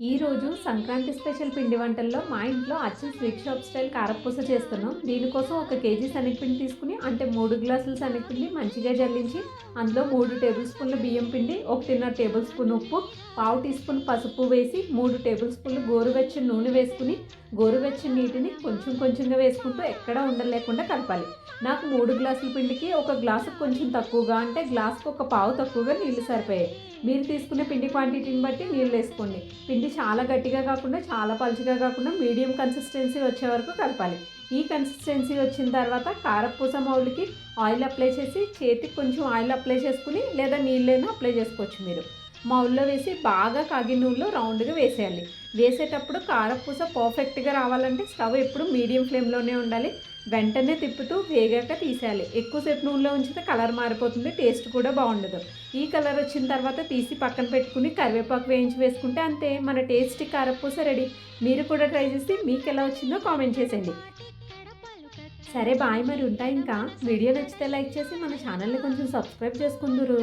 ఈరోజు సంక్రాంతి స్పెషల్ పిండి వంటల్లో మా ఇంట్లో అచ్చం స్వీట్ షాప్ స్టైల్ కారపూస చేస్తున్నాం. దీనికోసం 1 కేజీ శనగపిండి తీసుకుని అంటే 3 గ్లాసుల శనగపిండి మంచిగా జల్లించి అందులో 3 టేబుల్ స్పూన్ల బియ్యం పిండి, 1.5 టేబుల్ స్పూన్ ఉప్పు, పావు టీ స్పూన్ పసుపు వేసి 3 టేబుల్ స్పూన్లు గోరువెచ్చని నూనె వేసుకుని గోరువెచ్చని నీటిని కొంచెం కొంచెంగా వేసుకుంటూ ఎక్కడా ఉండలేకుండా కలపాలి. నాకు 3 గ్లాసుల పిండికి 1 గ్లాసుకు కొంచెం తక్కువగా అంటే గ్లాసుకు 1 పావు తక్కువగా నీళ్లు సరిపోయాయి. మీరు తీసుకునే పిండి క్వాంటిటీని బట్టి నీళ్ళు వేసుకోండి. పిండి చాలా గట్టిగా కాకుండా చాలా పలుచగా కాకుండా మీడియం కన్సిస్టెన్సీ వచ్చే వరకు కలపాలి. ఈ కన్సిస్టెన్సీ వచ్చిన తర్వాత కారపూస మౌల్డ్కి ఆయిల్ అప్లై చేసి చేతికి కొంచెం ఆయిల్ అప్లై చేసుకుని లేదా నీళ్ళైనా అప్లై చేసుకోవచ్చు. మీరు మౌల్లో వేసి బాగా కాగిన నూనెలో రౌండ్గా వేసేయాలి. వేసేటప్పుడు కారపూస పర్ఫెక్ట్గా రావాలంటే స్టవ్ ఎప్పుడు మీడియం ఫ్లేమ్లోనే ఉండాలి. వెంటనే తిప్పుతూ వేగాక తీసేయాలి. ఎక్కువసేపు నూనెలో ఉంచితే కలర్ మారిపోతుంది, టేస్ట్ కూడా బాగుండదు. ఈ కలర్ వచ్చిన తర్వాత తీసి పక్కన పెట్టుకుని కరివేపాకు వేయించి వేసుకుంటే అంతే, మన టేస్టీ కారపూస రెడీ. మీరు కూడా ట్రై చేసి మీకు ఎలా వచ్చిందో కామెంట్ చేసేయండి. సరే బాయ్, మరి ఉంటాయి. ఇంకా వీడియో నచ్చితే లైక్ చేసి మన ఛానల్ని కొంచెం సబ్స్క్రైబ్ చేసుకుందురు.